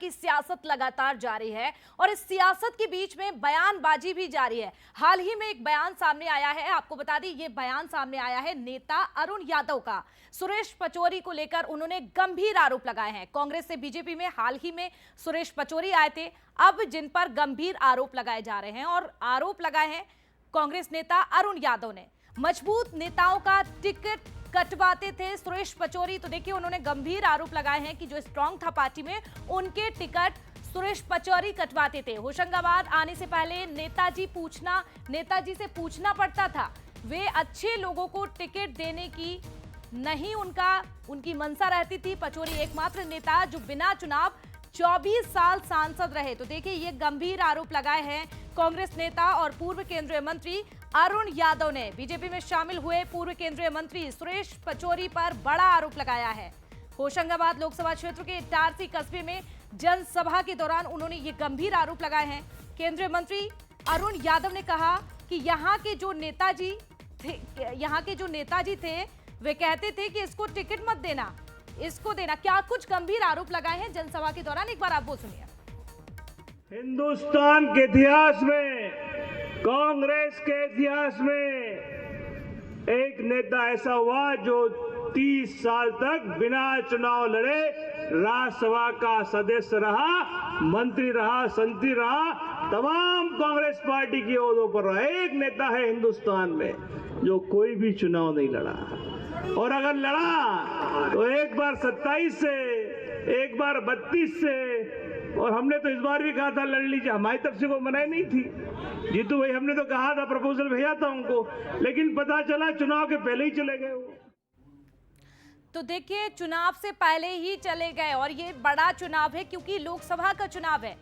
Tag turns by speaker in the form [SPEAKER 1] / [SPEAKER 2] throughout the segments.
[SPEAKER 1] की सियासत लगातार जारी है और इस सियासत के बीच में बयानबाजी भी जारी है। हाल ही में एक बयान सामने आया है, आपको बता दें ये बयान सामने आया है नेता अरुण यादव का। सुरेश पचौरी को लेकर उन्होंने गंभीर आरोप लगाए हैं। कांग्रेस से बीजेपी में हाल ही में सुरेश पचौरी आए थे, अब जिन पर गंभीर आरोप लगाए जा रहे हैं और आरोप लगाए हैं कांग्रेस नेता अरुण यादव ने। मजबूत नेताओं का टिकट कटवाते थे सुरेश पचौरी, तो देखिए उन्होंने गंभीर आरोप लगाए हैं कि जो स्ट्रांग था पार्टी में उनके टिकट सुरेश पचौरी कटवाते थे। होशंगाबाद आने से पहले नेताजी से पूछना पड़ता था, वे अच्छे लोगों को टिकट देने की नहीं उनकी मंशा रहती थी। पचौरी एकमात्र नेता जो बिना चुनाव 24 साल सांसद रहे। तो देखिए ये गंभीर आरोप लगाए हैं कांग्रेस नेता और पूर्व केंद्रीय मंत्री अरुण यादव ने। बीजेपी में शामिल हुए पूर्व केंद्रीय मंत्री सुरेश पचौरी पर बड़ा आरोप लगाया है। होशंगाबाद लोकसभा क्षेत्र के इटारसी कस्बे में जनसभा के दौरान उन्होंने ये गंभीर आरोप लगाए हैं। केंद्रीय मंत्री अरुण यादव ने कहा कि यहाँ के जो नेताजी थे वे कहते थे कि इसको टिकट मत देना, इसको देना। क्या कुछ गंभीर आरोप लगाए हैं जनसभा के दौरान, एक बार आप वो सुनिए।
[SPEAKER 2] हिंदुस्तान के इतिहास में, कांग्रेस के इतिहास में एक नेता ऐसा हुआ जो 30 साल तक बिना चुनाव लड़े राज्यसभा का सदस्य रहा, मंत्री रहा, संतरी रहा, तमाम कांग्रेस पार्टी की ओहदों पर रहा। एक नेता है हिंदुस्तान में जो कोई भी चुनाव नहीं लड़ा, और अगर लड़ा तो एक बार 27 से, एक बार 32 से, और हमने तो इस बार भी कहा था लड़ लीजिए, हमारी तरफ से कोई मनाही नहीं थी। जीतू भाई हमने तो कहा था, प्रपोजल भेजा था उनको, लेकिन पता चला चुनाव के पहले ही चले गए वो।
[SPEAKER 1] तो देखिए चुनाव से पहले ही चले गए, और ये बड़ा चुनाव है क्योंकि लोकसभा का चुनाव है,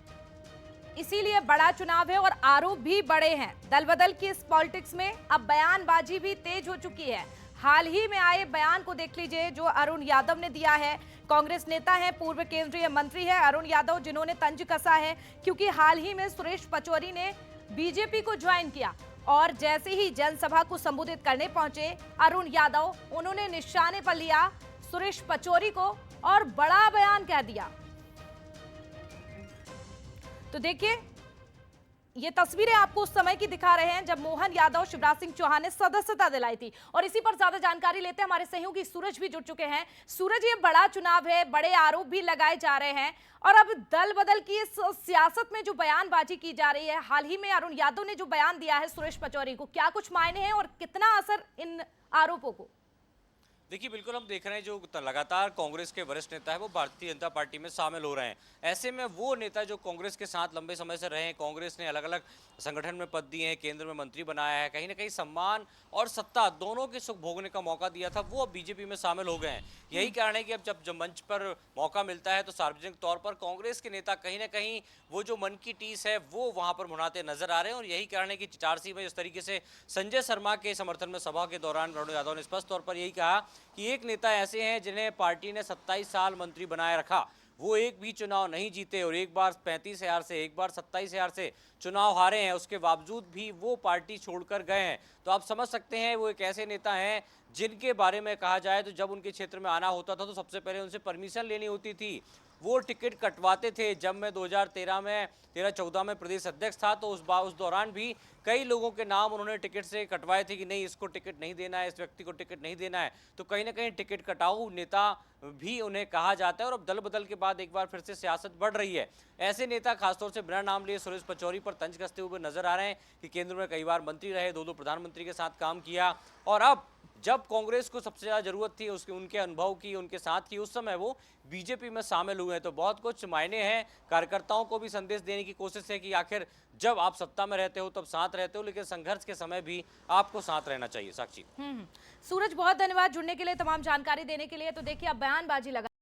[SPEAKER 1] इसीलिए बड़ा चुनाव है और आरोप भी बड़े हैं। दल बदल की इस पॉलिटिक्स में अब बयानबाजी भी तेज हो चुकी है। हाल ही में आए बयान को देख लीजिए जो अरुण यादव ने दिया है। कांग्रेस नेता है, पूर्व केंद्रीय मंत्री है अरुण यादव, जिन्होंने तंज कसा है क्योंकि हाल ही में सुरेश पचौरी ने बीजेपी को ज्वाइन किया और जैसे ही जनसभा को संबोधित करने पहुंचे अरुण यादव, उन्होंने निशाने पर लिया सुरेश पचौरी को और बड़ा बयान कह दिया। तो देखिए ये तस्वीरें आपको उस समय की दिखा रहे हैं जब मोहन यादव शिवराज सिंह चौहान ने सदस्यता दिलाई थी। और इसी पर ज्यादा जानकारी लेते हैं, हमारे सहयोगी सूरज भी जुड़ चुके हैं। सूरज, ये बड़ा चुनाव है, बड़े आरोप भी लगाए जा रहे हैं और अब दल बदल की इस सियासत में जो बयानबाजी की जा रही है, हाल ही में अरुण यादव ने जो बयान दिया है सुरेश पचौरी को, क्या कुछ मायने हैं और कितना असर इन आरोपों को?
[SPEAKER 3] देखिए बिल्कुल हम देख रहे हैं जो लगातार कांग्रेस के वरिष्ठ नेता है वो भारतीय जनता पार्टी में शामिल हो रहे हैं। ऐसे में वो नेता जो कांग्रेस के साथ लंबे समय से रहे हैं, कांग्रेस ने अलग अलग संगठन में पद दिए हैं, केंद्र में मंत्री बनाया है, कहीं ना कहीं सम्मान और सत्ता दोनों के सुख भोगने का मौका दिया था, वो अब बीजेपी में शामिल हो गए हैं। यही कारण है कि अब जब मंच पर मौका मिलता है तो सार्वजनिक तौर पर कांग्रेस के नेता कहीं ना कहीं वो जो मन की टीस है वो वहां पर मुनाते नजर आ रहे हैं। और यही कारण है कि इटारसी में जिस तरीके से संजय शर्मा के समर्थन में सभा के दौरान अरुण यादव ने स्पष्ट तौर पर यही कहा कि एक नेता ऐसे हैं जिन्हें पार्टी ने 27 साल मंत्री बनाए रखा, वो एक भी चुनाव नहीं जीते और एक बार 35,000 से, एक बार 27,000 से चुनाव हारे हैं, उसके बावजूद भी वो पार्टी छोड़कर गए हैं। तो आप समझ सकते हैं वो एक ऐसे नेता हैं जिनके बारे में कहा जाए तो जब उनके क्षेत्र में आना होता था तो सबसे पहले उनसे परमिशन लेनी होती थी, वो टिकट कटवाते थे। जब मैं 2013-14 में प्रदेश अध्यक्ष था तो उस दौरान भी कई लोगों के नाम उन्होंने टिकट से कटवाए थे कि नहीं इसको टिकट नहीं देना है, इस व्यक्ति को टिकट नहीं देना है। तो कहीं ना कहीं टिकट कटाऊ नेता भी उन्हें कहा जाता है। और अब दल बदल के बाद एक बार फिर से सियासत बढ़ रही है। ऐसे नेता खासतौर से बिना नाम लिए सुरेश पचौरी पर तंज कसते हुए नजर आ रहे हैं कि केंद्र में कई बार मंत्री रहे, 2 प्रधानमंत्री के साथ काम किया, और अब जब कांग्रेस को सबसे ज़्यादा जरूरत थी उनके अनुभव की, उनके साथ की, उस समय वो बीजेपी में शामिल हुए हैं। तो बहुत कुछ मायने हैं। कार्यकर्ताओं को भी संदेश देने की कोशिश है कि आखिर जब आप सत्ता में रहते हो तब साथ रहते हो, लेकिन संघर्ष के समय भी आपको साथ रहना चाहिए। साक्षी।
[SPEAKER 1] सूरज, बहुत धन्यवाद जुड़ने के लिए, तमाम जानकारी देने के लिए। तो देखिए अब बयानबाजी लगा